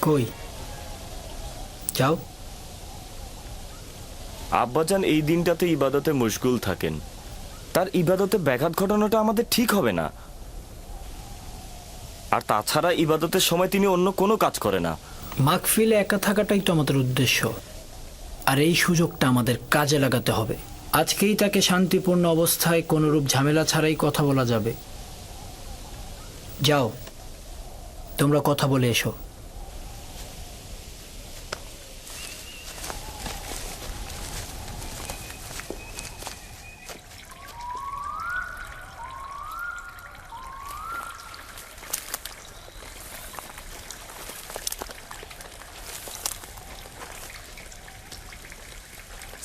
কই যাও। আব্বাজান এই দিনটাতে ইবাদতে মশগুল থাকেন, তার ইবাদতে ব্যাঘাত ঘটানোটা আমাদের ঠিক হবে না। আর তাছাড়া ইবাদতের সময় তিনি অন্য কোনো কাজ করে না। মাগফিলে একা থাকাটাই তো আমাদের উদ্দেশ্য, আর এই সুযোগটা আমাদের কাজে লাগাতে হবে। আজকেই তাকে শান্তিপূর্ণ অবস্থায় কোনোরূপ ঝামেলা ছাড়াই কথা বলা যাবে। যাও, তোমরা কথা বলে এসো।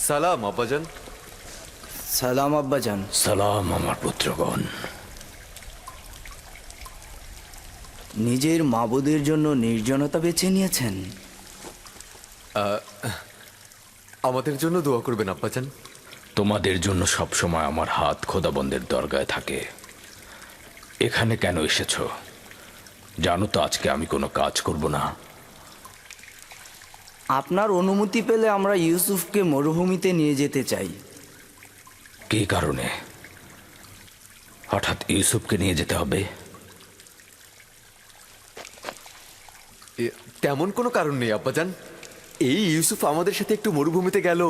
সালাম আব্বাজান। সালাম আব্বাজান। সালাম আমার পুত্রগণ। নিজের মাবুদের জন্য নির্জনতা বেছে নিয়েছেন। আমাদের জন্য দোয়া করবেন আব্বাজান। তোমাদের জন্য সবসময় আমার হাত খোদাবন্দের দরগায় থাকে। এখানে কেন এসেছো জানো তো? আজকে আমি কোনো কাজ করব না। আপনার অনুমতি পেলে আমরা ইউসুফকে মরুভূমিতে নিয়ে যেতে চাই। কী কারণে হঠাৎ ইউসুফকে নিয়ে যেতে হবে? তেমন কোনো কারণ নেই আব্বাজান। এই ইউসুফ আমাদের সাথে একটু মরুভূমিতে গেল,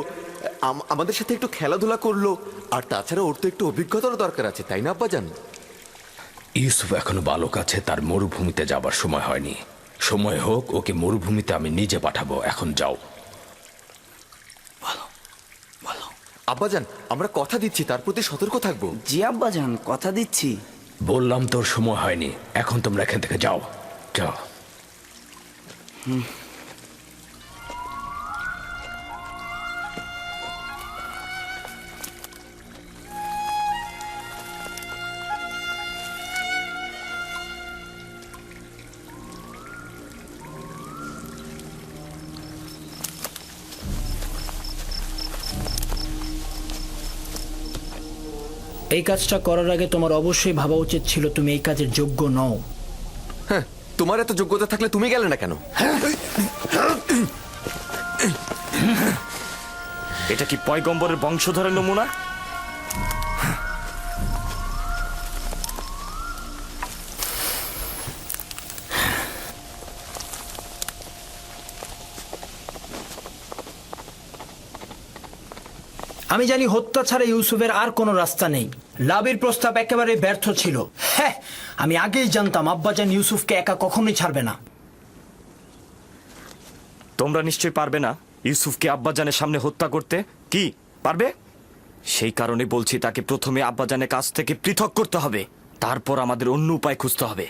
আমাদের সাথে একটু খেলাধুলা করলো, আর তাছাড়া ওর তো একটু অভিজ্ঞতারও দরকার আছে, তাই না আব্বাজান? ইউসুফ এখনো বালক আছে, তার মরুভূমিতে যাবার সময় হয়নি। সময় হোক, ওকে মরুভূমিতে আমি নিজে পাঠাবো। এখন যাও। আব্বাজান, আমরা কথা দিচ্ছি তার প্রতি সতর্ক থাকবো। জি আব্বাজান, কথা দিচ্ছি। বললাম তোর সময় হয়নি, এখন তোমরা এখান থেকে যাও। যাও। এই কাজটা করার আগে তোমার অবশ্যই ভাবা উচিত ছিল তুমি এই কাজের যোগ্য নও। হ্যাঁ, তোমার এত যোগ্যতা থাকলে তুমি গেলে না কেন? এটা কি পয়গম্বরের বংশধরের নমুনা? আমি জানি হত্যা ছাড়া ইউসুফের আর কোনো রাস্তা নেই। লাভের প্রস্তাব একেবারে ব্যর্থ ছিল। হ্যাঁ, আমি আগেই জানতাম আব্বাজান ইউসুফকে একা কখনোই ছাড়বে না। তোমরা নিশ্চয়ই পারবে না ইউসুফকে আব্বাজানের সামনে হত্যা করতে। কি পারবে? সেই কারণে বলছি তাকে প্রথমে আব্বাজানের কাছ থেকে পৃথক করতে হবে, তারপর আমাদের অন্য উপায় খুঁজতে হবে।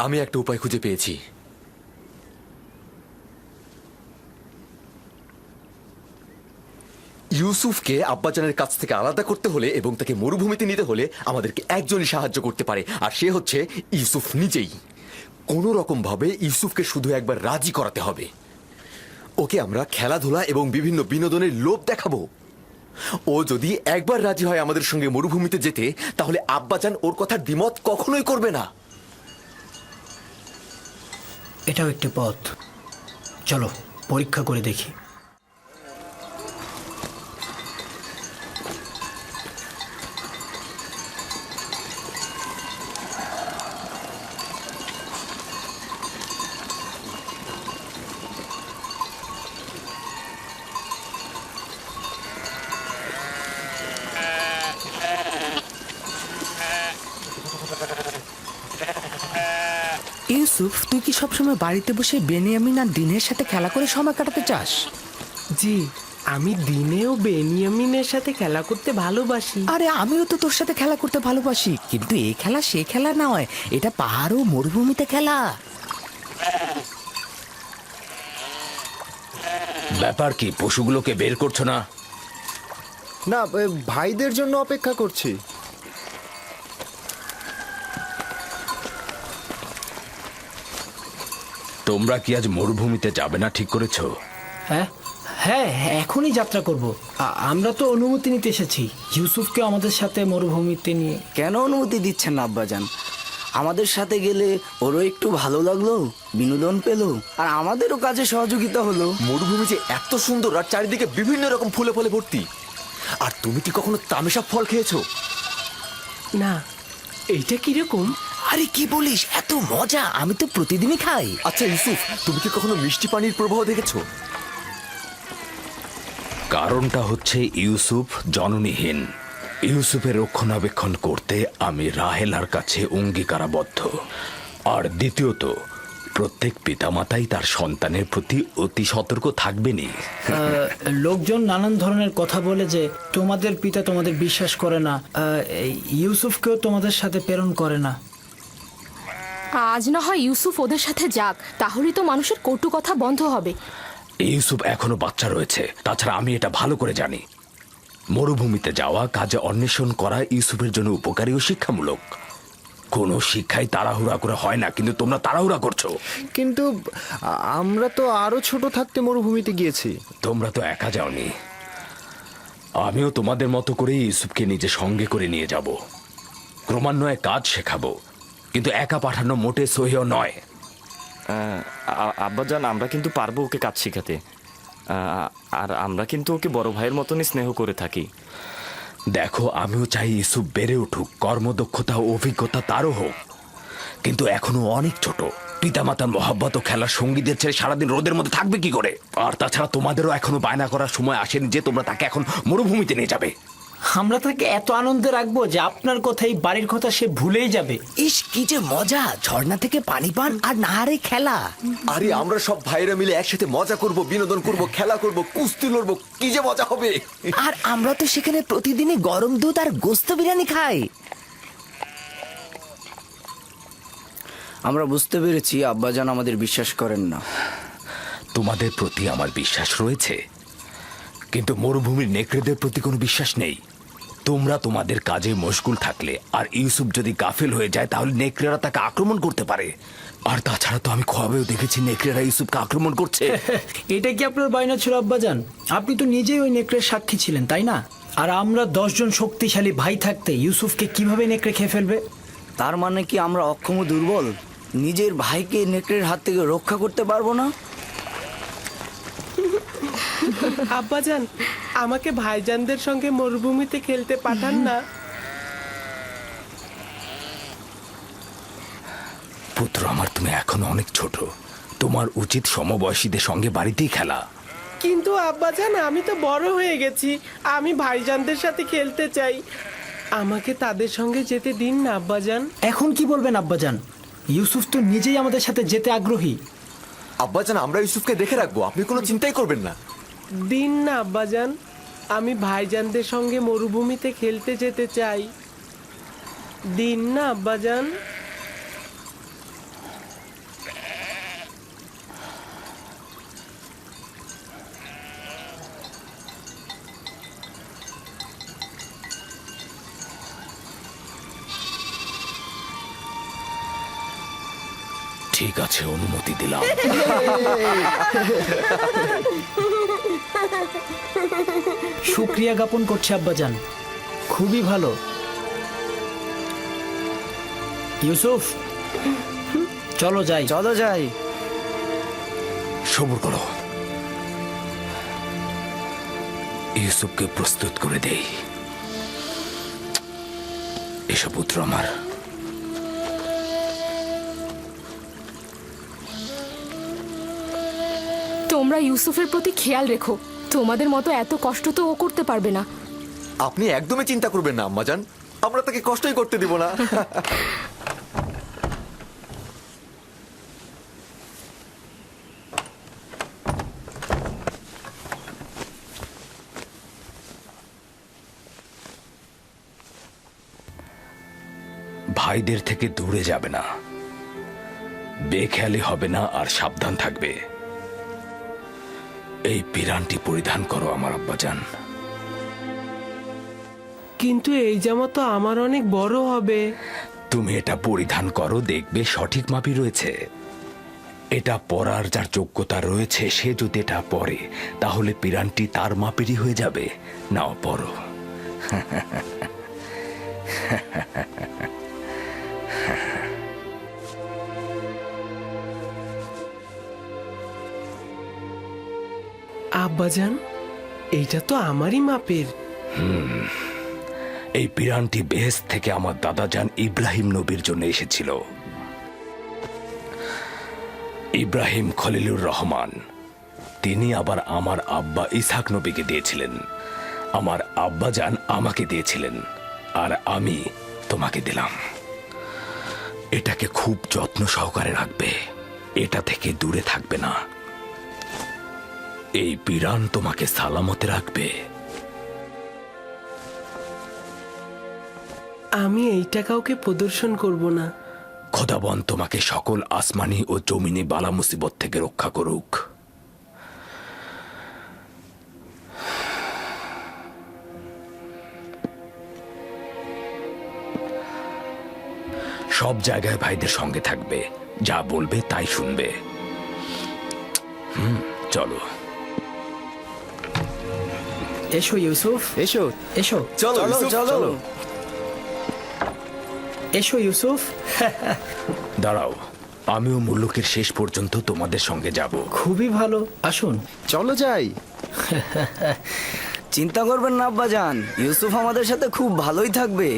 আমি একটা উপায় খুঁজে পেয়েছি। ইউসুফকে আব্বাজানের কাছ থেকে আলাদা করতে হলে এবং তাকে মরুভূমিতে নিতে হলে আমাদেরকে একজনই সাহায্য করতে পারে, আর সে হচ্ছে ইউসুফ নিজেই। কোনো রকম ভাবে ইউসুফকে শুধু একবার রাজি করাতে হবে। ওকে আমরা খেলাধুলা এবং বিভিন্ন বিনোদনের লোভ দেখাবো। ও যদি একবার রাজি হয় আমাদের সঙ্গে মরুভূমিতে যেতে, তাহলে আব্বাজান ওর কথার দ্বিমত কখনোই করবে না। এটাও একটি পথ, চলো পরীক্ষা করে দেখি। ইউসুফ, তুই কি সবসময় বাড়িতে বসে বেনিয়ামিন আর দিনের সাথে খেলা করে সময় কাটাতে চাস? জি, আমি দিনেও বেনিয়ামিনের সাথে খেলা করতে ভালোবাসি। আরে আমিও তো তোর সাথে খেলা করতে ভালোবাসি, কিন্তু এই খেলা সে খেলা নয়, এটা পাহাড় ও মরুভূমিতে খেলা। ব্যাপার কি, পশুগুলোকে বের করছো না? না, ভাইদের জন্য অপেক্ষা করছি। তোমরা কি আজ মরুভূমিতে যাবে না ঠিক করেছো? হ্যাঁ হ্যাঁ, এখনই যাত্রা করব। আমরা তো অনুমতি নিতে এসেছি ইউসুফকে আমাদের সাথে মরুভূমিতে নিয়ে। কেন অনুমতি দিচ্ছেন না আব্বাজান? আমাদের সাথে গেলে ওরও একটু ভালো লাগলো, বিনোদন পেলো, আর আমাদেরও কাজে সহযোগিতা হলো। মরুভূমি যে এত সুন্দর আর চারিদিকে বিভিন্ন রকম ফুলে ফলে ভর্তি। আর তুমি কি কখনো তামেশা ফল খেয়েছো? না, এইটা কিরকম? আরে কি বলিস, এত মজা, আমি তো প্রতিদিনই খাই। আচ্ছা ইউসুফ, তুমি কি কখনো মিষ্টি পানির প্রবাহ দেখেছো? কারণটা হচ্ছে ইউসুফ জননীহীন। ইউসুফের রক্ষণাবেক্ষণ করতে আমি রাহেলার কাছে অঙ্গীকারাবদ্ধ। আর দ্বিতীয়ত, প্রত্যেক পিতামাতাই তার সন্তানের প্রতি অতি সতর্ক থাকবেনই। লোকজন নানান ধরনের কথা বলে যে তোমাদের পিতা তোমাদের বিশ্বাস করে না, এই ইউসুফকেও তোমাদের সাথে প্রেরণ করে না। আজ না হয় ইউসুফ ওদের সাথে যাক, তাহলেই তো মানুষের কটু কথা বন্ধ হবে। ইউসুফ এখনো বাচ্চা রয়েছে, তাছাড়া আমি এটা ভালো করে জানি মরুভূমিতে যাওয়া, কাজে অন্বেষণ করা ইউসুফের জন্য উপকারী ও শিক্ষামূলক। কোনো শিক্ষাই তাড়াহুড়া করে হয় না, কিন্তু তোমরা তাড়াহুড়া করছো। কিন্তু আমরা তো আরো ছোট থাকতে মরুভূমিতে গিয়েছি। তোমরা তো একা যাওনি, আমিও তোমাদের মতো করে ইউসুফকে নিজে সঙ্গে করে নিয়ে যাব। ক্রমান্বয়ে কাজ শেখাবো, কিন্তু একা পাঠানো মোটে সহিও নয়। আব্বাজান, আমরা কিন্তু পারবো ওকে কাজ শেখাতে। আর আমরা কিন্তু ওকে বড় ভাইয়ের মতনই স্নেহ করে থাকি। দেখো, আমিও চাই ইউসুফ বেড়ে উঠুক, কর্মদক্ষতা ও অভিজ্ঞতা তারও হোক, কিন্তু এখনো অনেক ছোট। পিতামাতার মহাব্বত ও খেলার সঙ্গীদের ছেড়ে সারাদিন রোদের মধ্যে থাকবে কি করে? আর তাছাড়া তোমাদেরও এখনো বায়না করার সময় আসেনি যে তোমরা তাকে এখন মরুভূমিতে নিয়ে যাবে। আমরা তাকে এত আনন্দে রাখবো যে আপনার কথাই বাড়ির কথা সে ভুলেই যাবে। ইস, কি যে মজা, ঝর্ণা থেকে পানি পান আর নাহারে খেলা। আরে আমরা সব ভাইরা মিলে একসাথে মজা করব, বিনোদন করব, খেলা করব, কুস্তি লড়বো, কি যে মজা হবে। আর আমরা তো সেখানে প্রতিদিনই গরম দুধ আর গোস্ত বিরিয়ানি খাই। আমরা বুঝতে পেরেছি আব্বাজান আমাদের বিশ্বাস করেন না। তোমাদের প্রতি আমার বিশ্বাস রয়েছে, কিন্তু মরুভূমির নেকড়েদের প্রতি কোনো বিশ্বাস নেই। তোমরা তোমাদের কাজে মশগুল থাকলে আর ইউসুফ যদি গাফেল হয়ে যায়, তাহলে নেকড়েরা তাকে আক্রমণ করতে পারে। আর তাছাড়া তো আমি খোয়াবেও দেখেছি নেকড়েরা ইউসুফকে আক্রমণ করছে। এটা কি আপনার বায়না ছিল আব্বাজান? আপনি তো নিজেই ওই নেকড়ের সাক্ষী ছিলেন, তাই না? আর আমরা 10 জন শক্তিশালী ভাই থাকতে ইউসুফকে কিভাবে নেকড়ে খেয়ে ফেলবে? তার মানে কি আমরা অক্ষম ও দুর্বল? নিজের ভাইকে নেকড়ের হাত থেকে রক্ষা করতে পারবো না? আব্বাজান, আমাকে ভাইজানদের সঙ্গে মরুভূমিতে খেলতে পাঠান না। পুত্র আমার, তুমি এখনো অনেক ছোট, তোমার উচিত সমবয়সীদের সঙ্গে বাড়িতেই খেলা। কিন্তু আব্বাজান, আমি তো বড় হয়ে গেছি, আমি ভাইজানদের সাথে খেলতে চাই। আমাকে তাদের সঙ্গে যেতে দিন না আব্বাজান। এখন কি বলবেন আব্বাজান? ইউসুফ তো নিজেই আমাদের সাথে যেতে আগ্রহী। আব্বাজান, আমরা ইউসুফকে দেখে রাখবো, আপনি কোনো চিন্তাই করবেন না। দিন না আব্বাজান, আমি ভাইজানদের সঙ্গে মরুভূমিতে খেলতে যেতে চাই। দিন না আব্বাজান। ঠিক আছে, অনুমতি দিলাম। শুক্রিয়া জ্ঞাপন করছি আব্বাজান, খুবই ভালো। ইউসুফ, চলো যাই। চলো যাই। সবুর করো, ইউসুফকে প্রস্তুত করে দেই। এসব পুত্র আমার। তোমরা ইউসুফের প্রতি খেয়াল রেখো, তোমাদের মতো এত কষ্ট তো ও করতে পারবে না। আপনি একদমই চিন্তা করবেন না আম্মাজান, আমরা তাকে কষ্টই করতে দিব না। ভাইদের থেকে দূরে যাবে না, বেখেয়ালি হবে না, আর সাবধান থাকবে। এই পিরানটি পরিধান করো আমার আব্বাজান। কিন্তু এই জামা তো আমার অনেক বড় হবে। তুমি এটা পরিধান করো, দেখবে সঠিক মাপই রয়েছে। এটা পড়ার যার যোগ্যতা রয়েছে সে যদি এটা পড়ে তাহলে পিরানটি তার মাপেরই হয়ে যাবে। নাও পড়ো। আব্বাজান, এইটা তো আমারই মাপের। এই পিরানটি বেহেশত থেকে আমার দাদাজান ইব্রাহিম নবীর জন্য এসেছিল। ইব্রাহিম খলিলুর রহমান, তিনি আবার আমার আব্বা ইসহাক নবীকে দিয়েছিলেন। আমার আব্বাজান আমাকে দিয়েছিলেন, আর আমি তোমাকে দিলাম। এটাকে খুব যত্ন সহকারে রাখবে, এটা থেকে দূরে থাকবে না। এই পিরান তোমাকে সালামতে রাখবে। আমি এইটা কাউকে প্রদর্শন করব না। খোদাবন তোমাকে সকল আসমানি ও জমিনি বালা মুসিবত থেকে রক্ষা করুক। সব জায়গায় ভাইদের সঙ্গে থাকবে, যা বলবে তাই শুনবে। চলো। এসো ইউসুফ, এসো। এসো, চলো ইউসুফ, চলো। এসো ইউসুফ। দাঁড়াও, আমিও মুল্লুকের শেষ পর্যন্ত তোমাদের সঙ্গে যাব। খুবই ভালো, আসুন। চলো যাই। চিন্তা করবেন না আব্বাজান, ইউসুফ আমাদের সাথে খুব ভালোই থাকবে।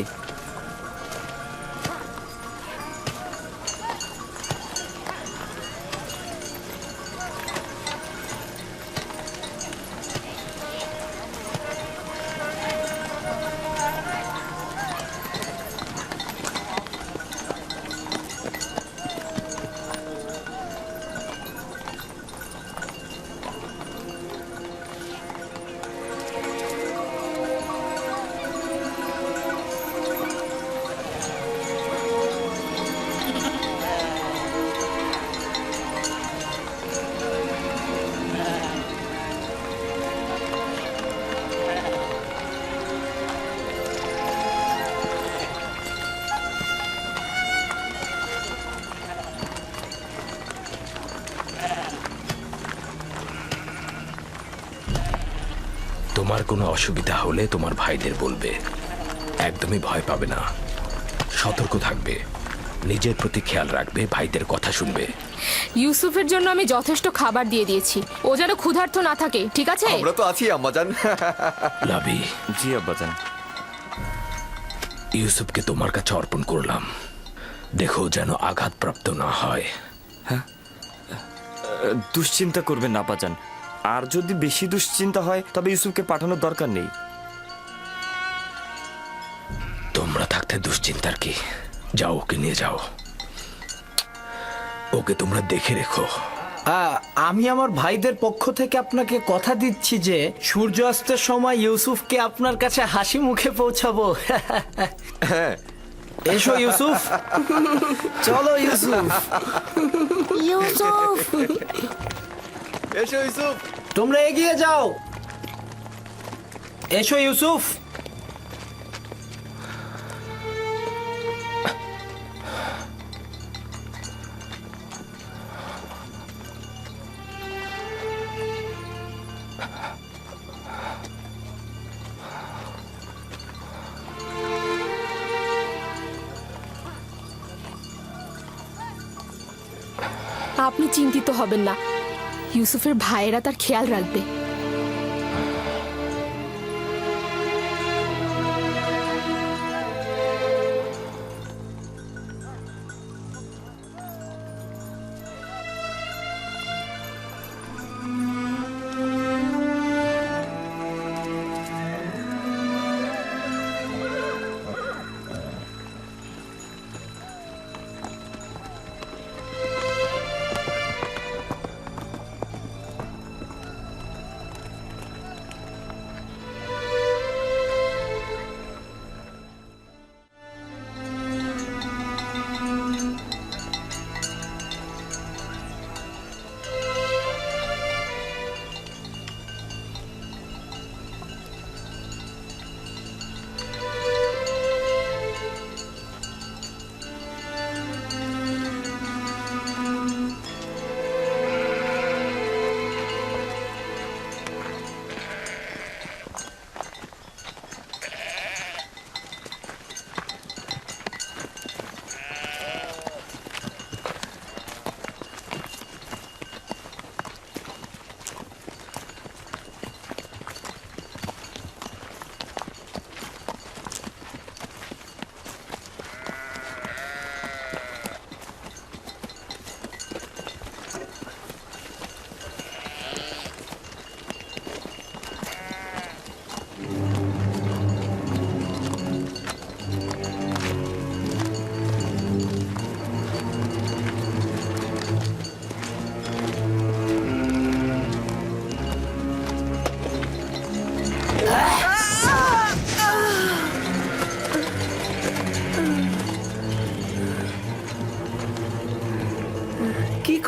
তোমার কোনো অসুবিধা হলে তোমার ভাইদের বলবে। একদমই ভয় পাবে না, সতর্ক থাকবে, নিজের প্রতি খেয়াল রাখবে, ভাইদের কথা শুনবে। ইউসুফের জন্য আমি যথেষ্ট খাবার দিয়ে দিয়েছি, ও যেন ক্ষুধার্ত না থাকে, ঠিক আছে? আমরা তো আছি আম্মাজান। লাবি, জি আব্বাজান। ইউসুফকে তোমার কাছে অর্পণ করলাম, দেখো যেন আঘাতপ্রাপ্ত না হয়। দুশ্চিন্তা করবেন না আব্বাজান, আর যদি বেশি দুশ্চিন্তা হয় তবে ইউসুফকে পাঠানোর দরকার নেই। তোমরা থাকতে দুশ্চিন্তার কি? যাও, ওকে নিয়ে যাও, ওকে তোমরা দেখে রেখো। আমি আমার ভাইদের পক্ষ থেকে আপনাকে কথা দিচ্ছি যে সূর্য অস্তের সময় ইউসুফকে আপনার কাছে হাসি মুখে পৌঁছাবো। এসো ইউসুফ। চলো ইউসুফ। ইউসুফ, এসো ইউসুফ। তোমরা এগিয়ে যাও। এসো ইউসুফ। আপনি চিন্তিত হবেন না, ইউসুফের ভাইয়েরা তার খেয়াল রাখবে।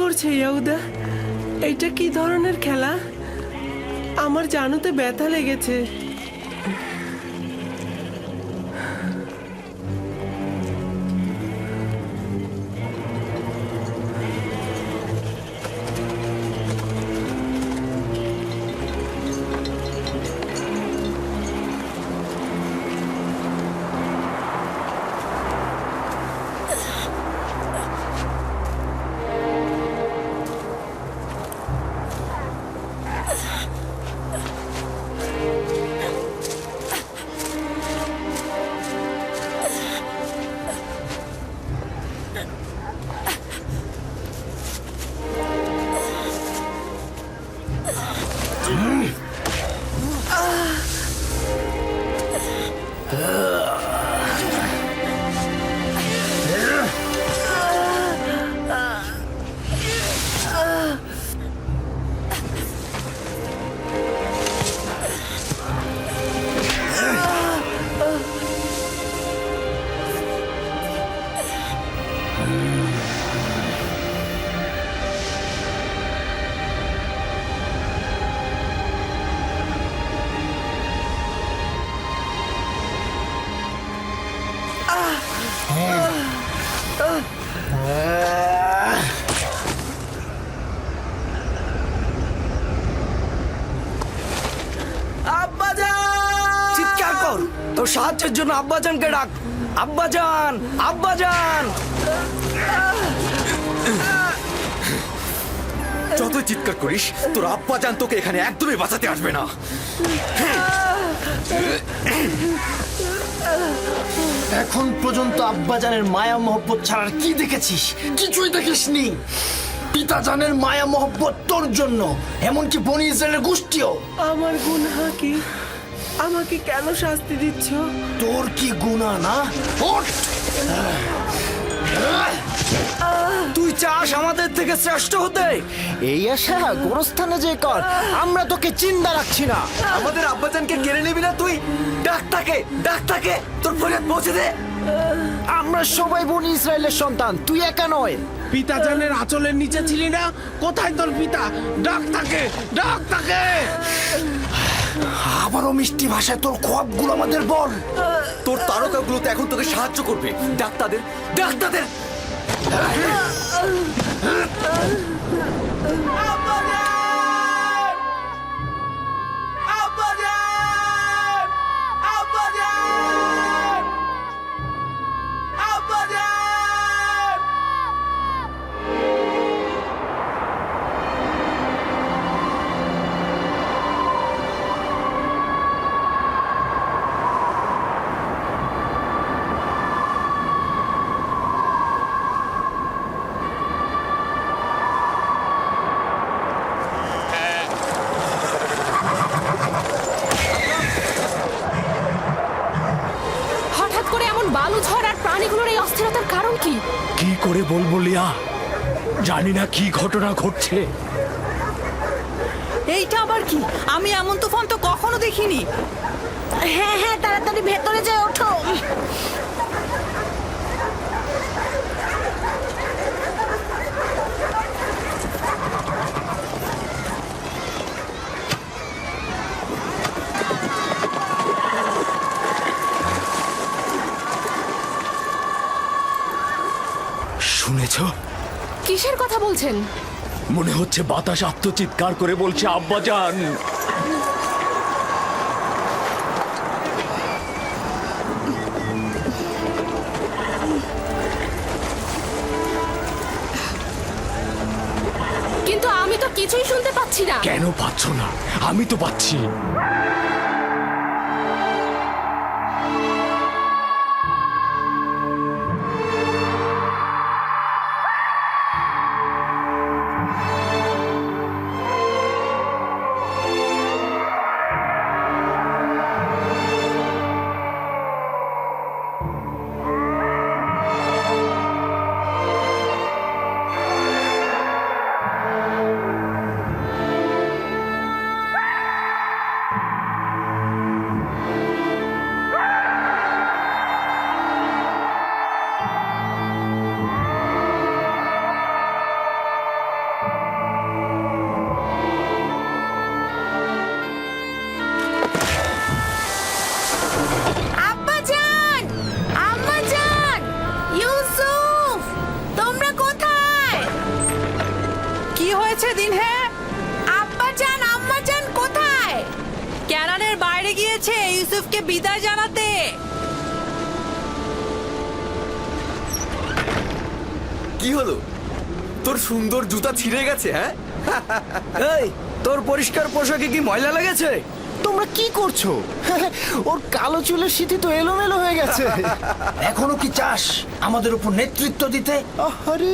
করছে ইয়াহুদা? এটা কি ধরনের খেলা? আমার জানুতে ব্যথা লেগেছে। চিৎকার কর, তোর সাহায্যের জন্য আব্বাজানকে ডাক। আব্বাজান, আব্বাজান! যতই চিৎকার করিস তোর আব্বাজান তোকে এখানে একদমই বাঁচাতে আসবে না। এখন পর্যন্ত আব্বাজানের মায়া মহব্বত ছাড়ার কি দেখেছিস? কিছুই দেখিসনি। পিতাজানের মায়া মহব্বত তোর জন্য, এমনকি বনি ইসরায়েলের গোষ্ঠীও। আমার গুনাহ কি? আমাকে কেন শাস্তি দিচ্ছ? তোর কি গুনাহ না? ওঠ! তুই চাস আমাদের থেকে শ্রেষ্ঠ হতে? এই আশা গোরস্থানে যে কর, আমরা তোকে চিন্তা রাখছি না। আমাদের আব্বাজানকে কেড়ে নিবি না তুই? ডাক্তারকে, ডাক্তারকে তোর ফরিয়াদ পৌঁছে দে। আমরা সবাই বনি ইসরায়েলের সন্তান, তুই একা নয়। পিতাজানের আঁচলের নিচে ছিলি না? কোথায় তোর পিতা? ডাক তাকে, ডাক তাকে! আবারও মিষ্টি ভাষায় তোর খোয়াবগুলো আমাদের বল। তোর তারকাগুলোতে এখন তোকে সাহায্য করবে। ডাক্তারদের, ডাক্তারদের! হঠাৎ করে এমন বালু ঝড় আর প্রাণীগুলোর এই অস্থিরতার কারণ কি? কি করে বলবো লিয়া, জানি না কি ঘটনা ঘটছে। এইটা আবার কি? আমি এমন তুফান তো কখনো দেখিনি। হ্যাঁ হ্যাঁ, তাড়াতাড়ি ভেতরে যে ওঠো। শুনেছ? কিসের কথা বলছেন? মনে হচ্ছে বাতাস আত্মচিৎকার করে বলছে আব্বাজান। কিন্তু আমি তো কিছুই শুনতে পাচ্ছি না। কেন পাচ্ছ না? আমি তো পাচ্ছি। ইউসুফকে বিদায় জানাতে। কি হলো? তোর সুন্দর জুতা ছিঁড়ে গেছে, হ্যাঁ? এই তোর পরিষ্কার পোশাকে কি ময়লা লেগেছে? তোমরা কি করছো? ওর কালো চুলের সিঁথি তো এলোমেলো হয়ে গেছে। এখনো কি চাস আমাদের উপর নেতৃত্ব দিতে? আরে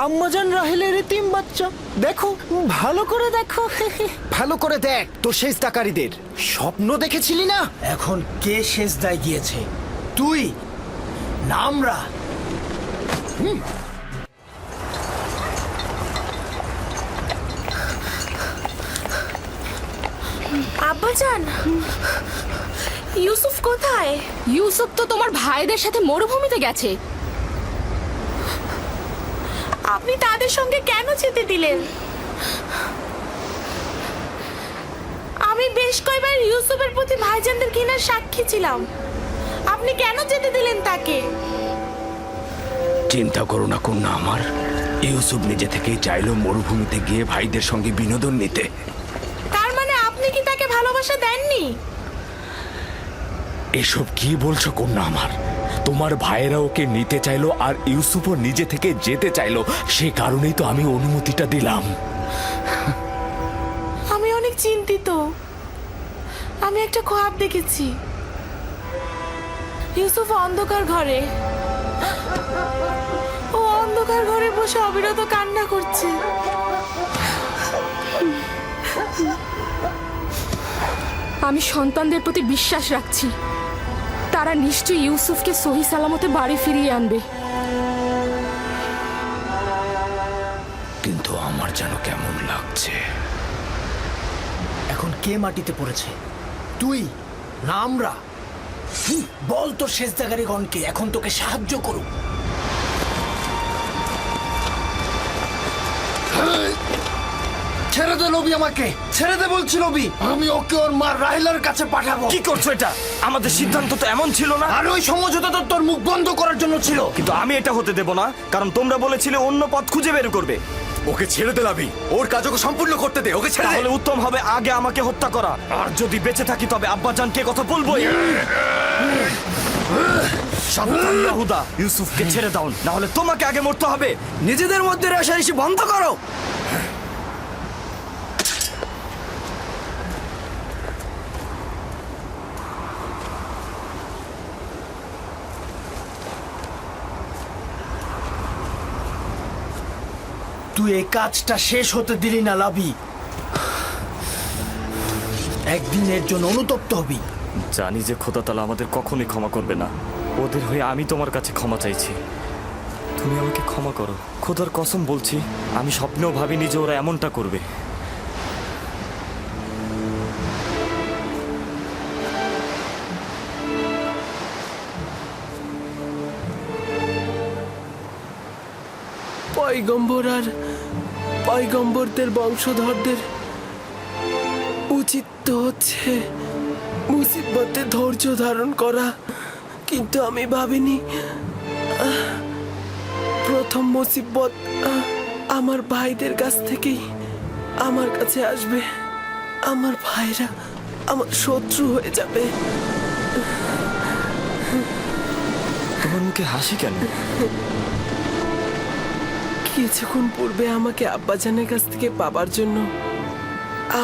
আম্মাজান রাহেলের এতিম বাচ্চা, দেখো ভালো করে দেখো। ভালো করে দেখ তোর সেজদাকারীদের স্বপ্ন দেখেছিলি না? এখন কে সেজদায় গিয়েছে, তুই না আমরা? আব্বাজান, ইউসুফ কোথায়? ইউসুফ তো তোমার ভাইদের সাথে মরুভূমিতে গেছে। আপনি তাদের সঙ্গে কেন যেতে দিলেন? আমি বেশ কয়েকবার ইউসুফের প্রতি ভাইজানদের ঘৃণার সাক্ষী ছিলাম। আপনি কেন যেতে দিলেন তাকে? চিন্তা করো না কন্যা আমার, ইউসুফ নিজে থেকেই চাইলো মরুভূমিতে গিয়ে ভাইদের সঙ্গে বিনোদন নিতে। তার মানে আপনি কি তাকে ভালোবাসা দেননি? এসব কি বলছো কন্যা আমার? তোমার ভাইয়েরা ওকে নিতে চাইলো আর ইউসুফও নিজে থেকে যেতে চাইলো, সে কারণেই তো আমি অনুমতিটা দিলাম। আমি অনেক চিন্তিত। আমি একটা খোয়াব দেখেছি। ইউসুফ অন্ধকার ঘরে, ও অন্ধকার ঘরে বসে অবিরত কান্না করছে। আমি সন্তানদের প্রতি বিশ্বাস রাখছি, তারা নিশ্চয়ই ইউসুফকে সহি সালামতে বাড়ি ফিরিয়ে আনবে। কিন্তু আমার যেন কেমন লাগছে। এখন কে মাটিতে পড়েছে, তুই না আমরা? বল তোর সেজদাকারীগণকে এখন তোকে সাহায্য করুক। ছেড়ে দে লবি, আমাকে ছেড়ে দে বলছি লবি। আমি ওকে ওর মা রাহিলার কাছে পাঠাবো। কি করছো এটা? আমাদের সিদ্ধান্ত তো এমন ছিল না। আর ওই সমঝোতা তো তোর মুখ বন্ধ করার জন্য ছিল। কিন্তু আমি এটা হতে দেব না, কারণ তোমরা বলেছিলে অন্য পথ খুঁজে বের করবে। ওকে ছেড়ে দে লাভি, ওর কাজ ওকে সম্পূর্ণ করতে দে, ওকে ছেড়ে দে। তাহলে উত্তম হবে আগে আমাকে হত্যা করা, আর যদি বেঁচে থাকি তবে আব্বাজানকে কথা বলবোই। সাবধান ইয়াহুদা, ইউসুফকে ছেড়ে দাও, না হলে তোমাকে আগে মরতে হবে। নিজেদের মধ্যে রেষারেষি বন্ধ করো। তুই এই কাজটা শেষ হতে দিলি না লাভি। একদিনের জন্য অনুতপ্ত হবি। জানি যে খোদা তাআলা আমাদের কখনোই ক্ষমা করবে না। ওদের হয়ে আমি তোমার কাছে ক্ষমা চাইছি, তুমি আমাকে ক্ষমা করো। খোদার কসম বলছি, আমি স্বপ্নেও ভাবিনি যে ওরা এমনটা করবে। পয়গম্বর আর পয়গম্বরদের বংশধরদের উচিত তো হচ্ছে মুসিবতে ধৈর্য ধারণ করা, কিন্তু আমি ভাবিনি প্রথম মুসিবত আমার ভাইদের কাছ থেকেই আমার কাছে আসবে। আমার ভাইরা আমার শত্রু হয়ে যাবে। তোমার মুখে হাসি কেন? কিছুক্ষণ পূর্বে আমাকে আব্বাজানের কাছ থেকে পাবার জন্য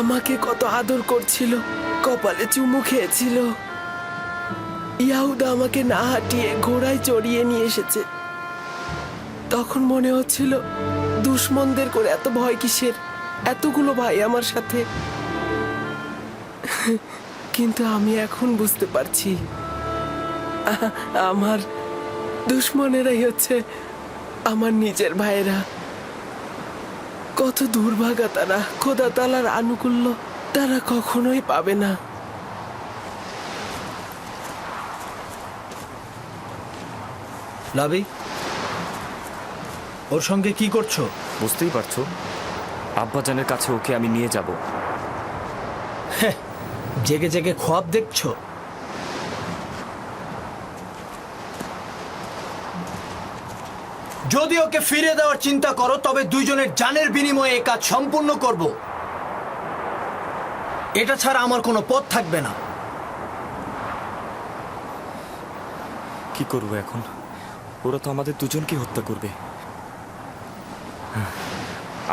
আমাকে কত আদর করছিল, কপালে চুমু খেয়েছিল। ইয়াহুদা আমাকে না হাঁটিয়ে ঘোড়ায় চড়িয়ে নিয়ে এসেছে। তখন মনে হচ্ছিল দুশ্মনদের করে এত ভয় কিসের, এতগুলো ভাই আমার সাথে। কিন্তু আমি এখন বুঝতে পারছি আমার দুশ্মনেরাই হচ্ছে আমার নিজের ভাইয়েরা। কত দুর্ভাগা তারা, খোদা তাআলার আনুকূল্য তারা কখনোই পাবে না। লাভি, ওর সঙ্গে কি করছো? বুঝতেই পারছো, আব্বাজানের কাছে ওকে আমি নিয়ে যাব। জেগে জেগে খোয়াব দেখছো? যদি ওকে ফিরে দেওয়ার চিন্তা করো তবে দুইজনের জানের বিনিময়ে এই কাজ সম্পূর্ণ করব। এটা ছাড়া আমার কোনো পথ থাকবে না। কি করবো এখন? ওরা তো আমাদের দুজনকে হত্যা করবে।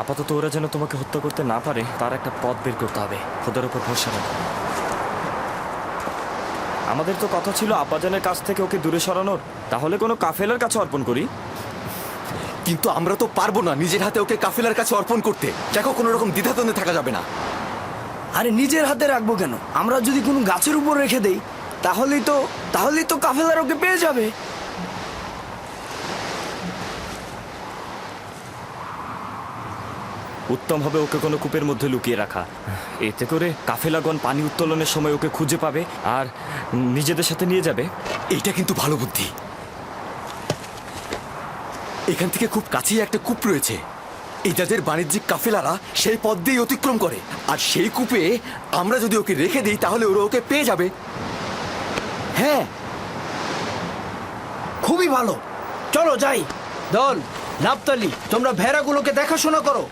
আপাতত ওরা যেন তোমাকে হত্যা করতে না পারে তার একটা পথ বের করতে হবে। খোদার উপর ভরসা রাখো। আমাদের তো কথা ছিল আব্বাজানের কাছ থেকে ওকে দূরে সরানোর। তাহলে কোনো কাফেলার কাছে অর্পণ করি। কিন্তু আমরা তো পারবো না নিজের হাতে ওকে কাফেলার কাছে অর্পণ করতে। দেখো, কোনো রকম দ্বিধাদ্বন্দ্বে থাকা যাবে না। আরে নিজের হাতে রাখবো কেন? আমরা যদি কোনো গাছের উপর রেখে দেই তাহলেই তো কাফেলার ওকে পেয়ে যাবে। উত্তম হবে ওকে কোনো কূপের মধ্যে লুকিয়ে রাখা। এতে করে কাফেলাগণ পানি উত্তোলনের সময় ওকে খুঁজে পাবে আর নিজেদের সাথে নিয়ে যাবে। এইটা কিন্তু ভালো বুদ্ধি। এখান থেকে খুব কাছেই একটা কূপ রয়েছে। এই যাদের বাণিজ্যিক কাফেলারা সেই পথ দিয়ে অতিক্রম করে, আর সেই কূপে আমরা যদি ওকে রেখে দিই তাহলে ওরা ওকে পেয়ে যাবে। হ্যাঁ, খুবই ভালো। চলো যাই। দল, নাপতালি, তোমরা ভেড়াগুলোকে দেখাশোনা করো।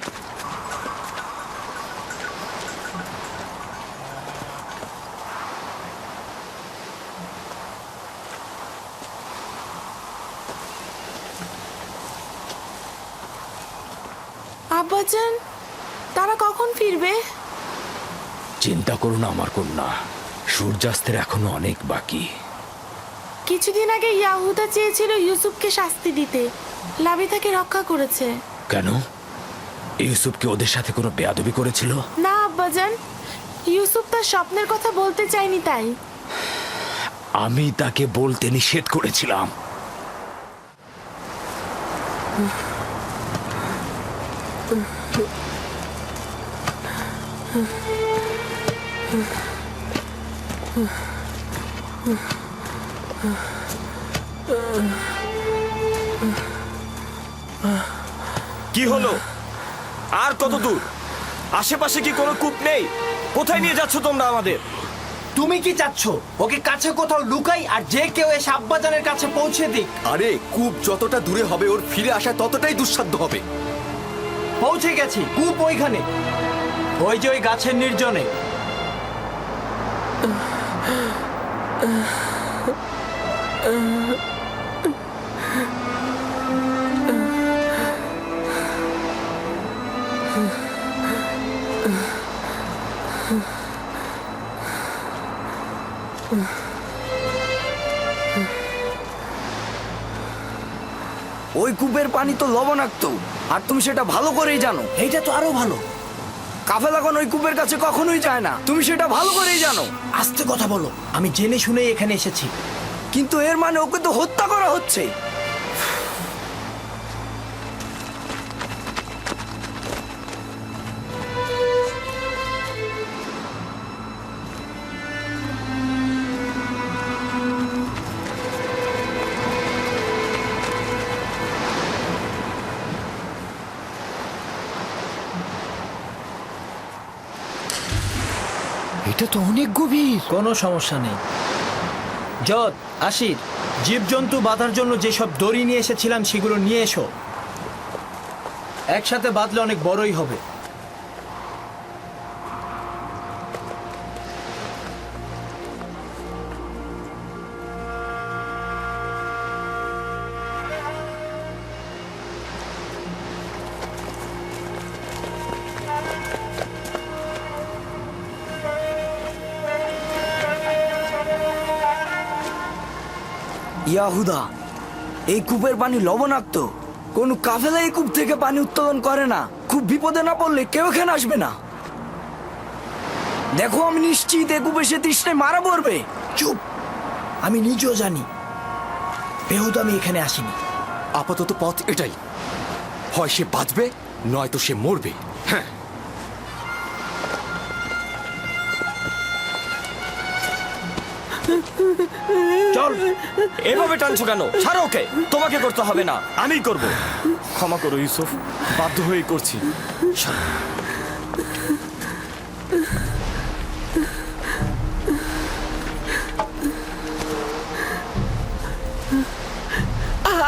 আব্বাজান, তারা কখন ফিরবে? চিন্তা করো না আমার কন্যা, সূর্যাস্তের এখনো অনেক বাকি। কিছুদিন আগে ইয়াহুদা চেয়েছিল ইউসুফকে শাস্তি দিতে। লাবি তাকে রক্ষা করেছে। কেন? ইউসুফ কি ওদের সাথে কোনো বেয়াদবি করেছিল? না আব্বাজান, ইউসুফ তার স্বপ্নের কথা বলতে চায়নি তাই। আমি তাকে বলতে নিষেধ করেছিলাম। কি হলো? আর কত দূর? আশেপাশে কি কোনো কূপ নেই? কোথায় নিয়ে যাচ্ছ তোমরা আমাদের? তুমি কি চাচ্ছ ওকে কাছে কোথাও লুকাই আর যে কেউ এসে আব্বাজানের কাছে পৌঁছে দিক? আরে, কূপ যতটা দূরে হবে ওর ফিরে আসা ততটাই দুঃসাধ্য হবে। পৌঁছে গেছি, কূপ ওইখানে, ওই যে ওই গাছের নির্জনে। ওই কূপের পানি তো লবণাক্ত, আর তুমি সেটা ভালো করেই জানো। এইটা তো আরো ভালো। কাফেলাগণ ওই কূপের কাছে কখনোই যায় না, তুমি সেটা ভালো করেই জানো। আস্তে কথা বলো, আমি জেনে শুনে এখানে এসেছি। কিন্তু এর মানে ওকে তো হত্যা করা হচ্ছে। এটা তো অনেক গভীর। কোনো সমস্যা নেই। যত, আশির, জীবজন্তু বাঁধার জন্য যেসব দড়ি নিয়ে এসেছিলাম সেগুলো নিয়ে এসো। একসাথে বাঁধলে অনেক বড়ই হবে। ইয়াহুদা, এই কূপের পানি লবণাক্ত। কোন কাফেলা এই কূপ থেকে পানি উত্তোলন করে না। খুব বিপদে না পড়লে কেউ এখানে আসবে না। দেখো, আমি নিশ্চিত এই কূপে সে তৃষ্ণায় মারা পড়বে। চুপ, আমি নিজেও জানি বেহুদা আমি এখানে আসিনি। আপাতত পথ এটাই, হয় সে বাঁচবে নয়তো সে মরবে। হ্যাঁ, চল। এভাবে টানছো কেন? ছাড়ো ওকে। তোমাকে করতে হবে না, আমিই করব। ক্ষমা করো ইউসুফ, বাধ্য হয়েই করছি।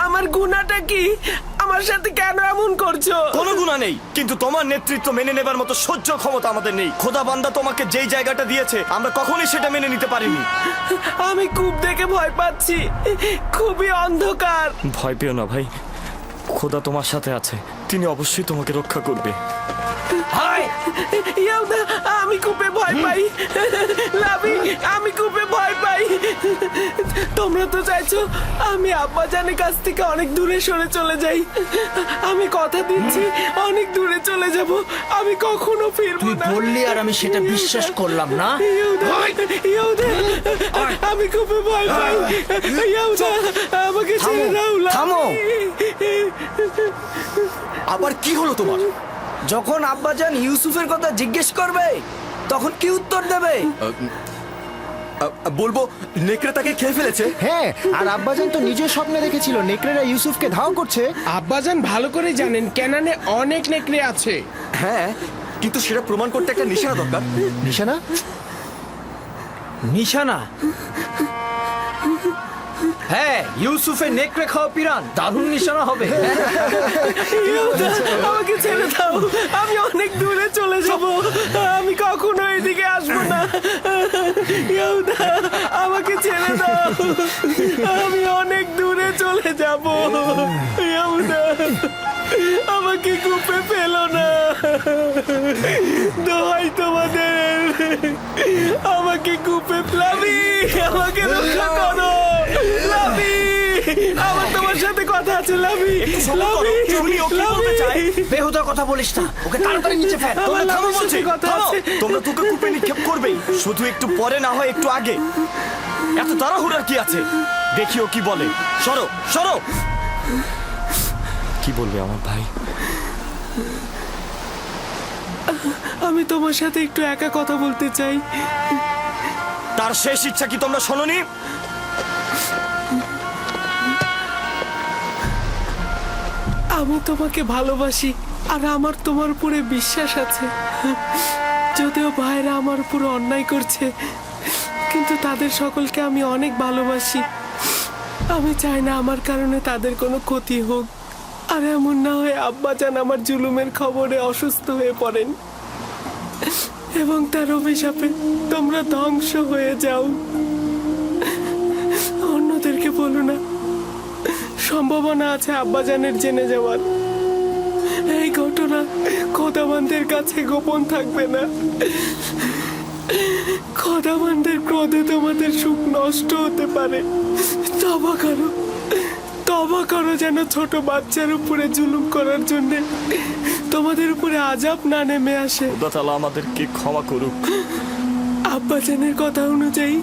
আমার গুনাহটা কি? আমার সাথে কেন এমন করছো? কোনো গুণা নেই, কিন্তু তোমার নেতৃত্ব মেনে নেবার মতো সহ্য ক্ষমতা আমাদের নেই। খোদা বান্দা তোমাকে যেই জায়গাটা দিয়েছে আমরা কখনোই সেটা মেনে নিতে পারিনি। আমি কূপ দেখে ভয় পাচ্ছি, খুবই অন্ধকার। ভয় পেও না ভাই, খোদা তোমার সাথে আছে, তিনি অবশ্যই তোমাকে রক্ষা করবে। ইয়াহুদা, আমি কূপে ভয় পাই। লাভি, আমি কূপে ভয় পাই। তোমরা তো চাইছো আমি আব্বাজানের কাছ থেকে অনেক দূরে সরে চলে যাই। আমি কথা দিচ্ছি অনেক দূরে চলে যাব, আমি কখনো ফিরবো তুই না। বললি আর আমি সেটা বিশ্বাস করলাম না। ইয়াহুদা, ইয়াহুদা, আমি কূপে ভয় পাই। ইয়াহুদা, আমাকে ছেড়ে দাও। লাভি। থামো। আবার কি হলো তোমার? যখন আব্বাজান ইউসুফের কথা জিজ্ঞেস করবে তখন কি উত্তর দেবে? বলবো নেকড়ে তাকে খেয়ে ফেলেছে। হ্যাঁ, আর আব্বাজান তো নিজের স্বপ্নে দেখেছিল নেকড়েরা ইউসুফকে ধাওয়া করছে। আব্বাজান ভালো করে জানেন কেনানে অনেক নেকড়ে আছে। হ্যাঁ, কিন্তু সেটা প্রমাণ করতে একটা নিশানা দরকার। নিশানা? নিশানা? হ্যাঁ, ইউসুফের নেকড়ে খাওয়া পিরান দারুণ নিশানা হবে। ইয়াহুদা, আমাকে ছেড়ে দাও, আমি অনেক দূরে চলে যাব, আমি কখনো এদিকে আসবো না। ইয়াহুদা, আমাকে ছেড়ে দাও, আমি অনেক দূরে চলে যাব। ইয়াহুদা, আমাকে কূপে ফেলো না, দোহাই তোমাদের, আমাকে কূপে ফেলাবি, আমাকে রক্ষা করো। লাভি, আমার তোমার সাথে কথা আছে। লাভি, লাভি, লাভি। বেহুদা কথা বলিস না, ওকে তাড়াতাড়ি নিচে ফেল। আমার থামো লাভির বলছি, সাথে কথা থামো। আছে। তোমরা তোকে কূপে নিক্ষেপ করবেই, শুধু একটু পরে না হয় একটু আগে। এত তাড়াহুড়ার কি আছে? দেখিও কি বলে। সরো, সরো। কি বলবে আমার ভাই? আমি তোমার সাথে একটু একা কথা বলতে চাই। তার শেষ ইচ্ছা কি তোমরা শোনোনি? আমি তোমাকে ভালোবাসি আর আমার তোমার উপরে বিশ্বাস আছে। যদিও ভাইরা আমার উপরে অন্যায় করছে, কিন্তু তাদের সকলকে আমি অনেক ভালোবাসি। আমি চাই না আমার কারণে তাদের কোনো ক্ষতি হোক, আর এমন না হয় আব্বাজান আমার জুলুমের খবরে অসুস্থ হয়ে পড়েন এবং তার অভিশাপে তোমরা ধ্বংস হয়ে যাও। অন্যদেরকে বলো না, সম্ভাবনা আছে আব্বাজানের জেনে যাওয়ার। এই ঘটনা খোদাবানদের কাছে গোপন থাকবে না। খোদাবানদের ক্রোধে তোমাদের সুখ নষ্ট হতে পারে। তবা করো, তবা করো, যেন ছোট বাচ্চার উপরে জুলুম করার জন্য তোমাদের উপরে আযাব না নেমে আসে। খোদা তাআলা আমাদেরকে ক্ষমা করুক। আব্বাজানের কথা অনুযায়ী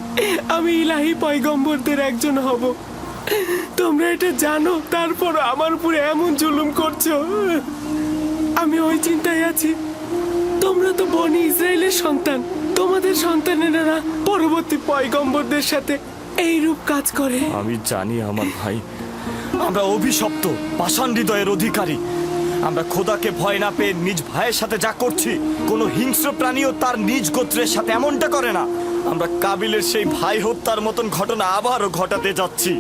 আমি ইলাহি পয়গম্বরদের একজন হব। তোমরা এটা জানো, তারপর আমার উপরে এমন জুলুম করছো। আমি ওই চিন্তায় আছি, তোমরা তো বনি ইসরায়েলের সন্তান, তোমাদের সন্তানেরা পরবর্তী পয়গম্বরদের সাথে এইরূপ কাজ করে। আমি জানি আমার ভাই, আমরা অভিশপ্ত পাষাণ হৃদয়ের অধিকারী। আমরা খোদাকে ভয় না পেয়ে নিজ ভাইয়ের সাথে যা করছি, কোনো হিংস্র প্রাণীও তার নিজ গোত্রের সাথে এমনটা করে না। আমরা কাবিলের সেই ভাই হত্যার মতন ঘটনা আবারও ঘটাতে যাচ্ছি।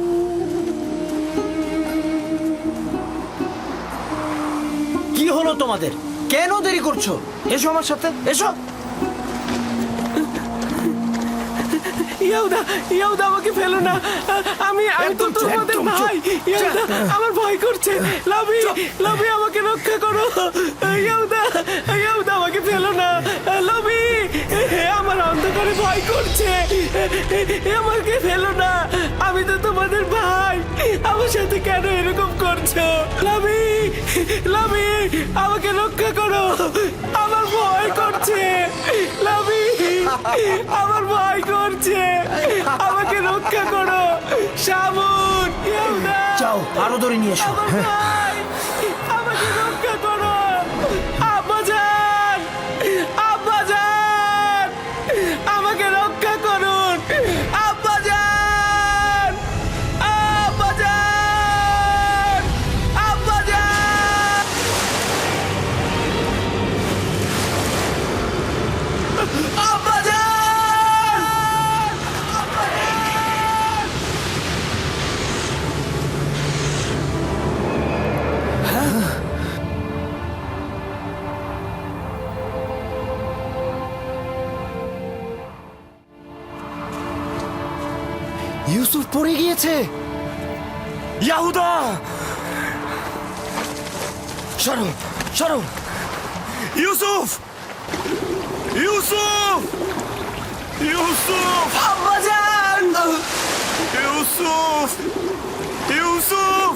কি হলো তোমাদের? কেন দেরি করছো? এসো আমার সাথে, এসো। ইয়াহুদা, ইয়াহুদা, আমাকে ফেলো না, আমি তো তোমাদের ভাই। ইয়াহুদা, আমার ভয় করছে। লাভি, লাভি, আমাকে রক্ষা করো। ইয়াহুদা, ইয়াহুদা, আমাকে ফেলো না। লাভি, আমার অন্ধকারে ভয় করছে, আমাকে ফেলো না, আমি তো তোমাদের ভাই, আমার সাথে কেন এরকম করছো? লাভি, লাভি, আমাকে রক্ষা করো, আমার ভয় করছে। লাভি, আমার ভয় করছে, আমাকে রক্ষা করো। শামুন, ইয়াহুদা, যাও, আরো দড়ি নিয়ে এসো। আমার ভাই, আমাকে রক্ষা করো। আব্বাজান, আব্বাজান, আমাকে রক্ষা করুন। আব্বাজান, আব্বাজান, আব্বাজান, আব্বাজান। ইউসুফ পড়ে গিয়েছে। ইয়াহুদা, সরো সরো। ইউসুফ, ইউসুফ, ইউসুফ, আব্বাজান! ইউসুফ, ইউসুফ,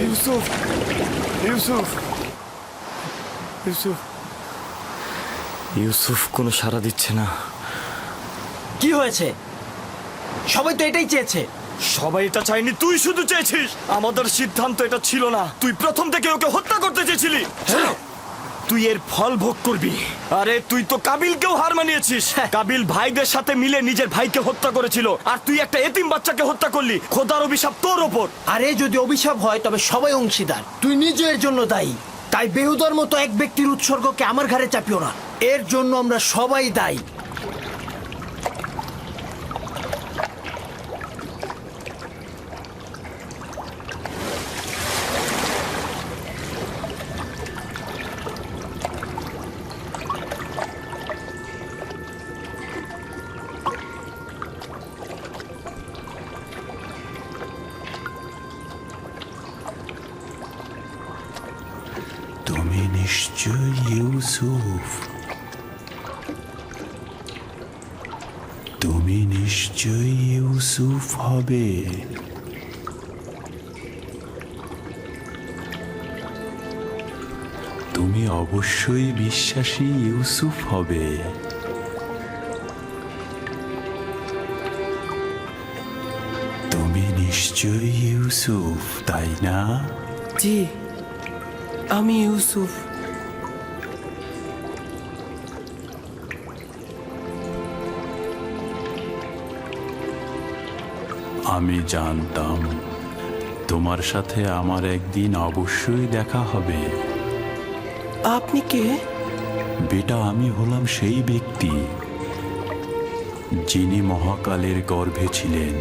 ইউসুফ, ইউসুফ, ইউসুফ। ইউসুফ কোনো সাড়া দিচ্ছে না। কি হয়েছে? সবাই তো এটাই চেয়েছে। সবাই এটা চাইনি, তুই শুধু চেয়েছিস। আমাদের সিদ্ধান্ত এটা ছিল না। তুই প্রথম থেকে ওকে হত্যা করতে চেয়েছিলি। তুই এর ফল ভোগ করবি। আরে তুই তো কাবিলকেও হার মানিয়েছিস। কাবিল ভাইদের সাথে মিলে নিজের ভাইকে হত্যা করেছিল, আর তুই একটা এতিম বাচ্চাকে হত্যা করলি। খোদার অভিশাপ তোর ওপর। আরে যদি অভিশাপ হয় তবে সবাই অংশীদার। তুই নিজের জন্য দায়ী। তাই বেহুদার মতো এক ব্যক্তির উৎসর্গকে আমার ঘাড়ে চাপিও না। এর জন্য আমরা সবাই দায়ী। তুমি নিশ্চয় ইউসুফ, তুমি নিশ্চয় ইউসুফ হবে। তুমি অবশ্যই বিশ্বাসী ইউসুফ হবে। তুমি নিশ্চয় ইউসুফ, তাই না? জি, আমি ইউসুফ। আমি জানতাম তোমার সাথে আমার একদিন অবশ্যই দেখা হবে। আপনি কে? বেটা, আমি হলাম সেই ব্যক্তি যিনি মহাকালের গর্ভে ছিলেন।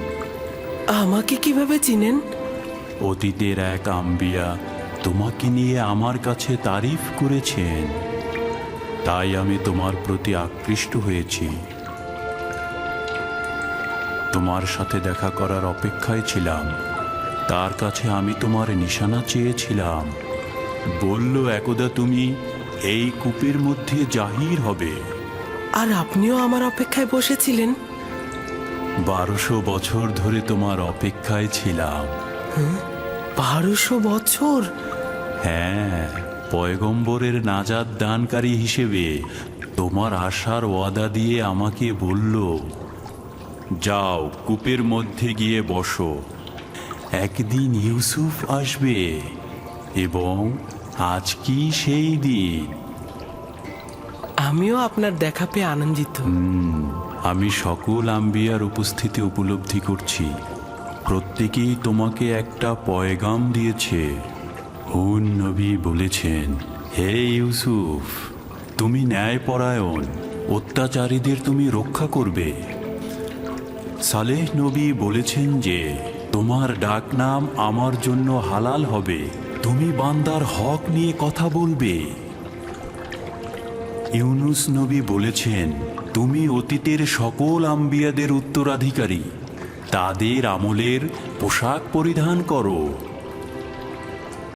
আমাকে কিভাবে চিনেন? অতীতের এক আম্বিয়া তোমাকে নিয়ে আমার কাছে তারিফ করেছেন, তাই আমি তোমার প্রতি আকৃষ্ট হয়েছি। তোমার সাথে দেখা করার অপেক্ষায় ছিলাম। তার কাছে আমি তোমার নিশানা চেয়েছিলাম। বলল, একদা তুমি এই কূপের মধ্যে জাহির হবে। আর আপনিও আমার অপেক্ষায় বসেছিলেন। 1200 বছর ধরে তোমার অপেক্ষায় ছিলাম। 1200 বছর? হ্যাঁ, পয়গম্বরের নাজাত দানকারী হিসেবে তোমার আশার ওয়াদা দিয়ে আমাকে বলল, যাও কূপের মধ্যে গিয়ে বসো, একদিন ইউসুফ আসবে এবং আজ কি সেই দিন। আমিও আপনার দেখা পেয়ে আনন্দিত। আমি সকল আম্বিয়ার উপস্থিতি উপলব্ধি করছি। প্রত্যেকেই তোমাকে একটা পয়গাম দিয়েছে। হুন নবী বলেছেন, হে ইউসুফ, তুমি ন্যায়পরায়ণ, অত্যাচারীদের তুমি রক্ষা করবে। সালেহ নবী বলেছেন যে তোমার ডাকনাম আমার জন্য হালাল হবে, তুমি বান্দার হক নিয়ে কথা বলবে। ইউনুস নবী বলেছেন, তুমি অতীতের সকল আম্বিয়াদের উত্তরাধিকারী, তাদের আমলের পোশাক পরিধান করো।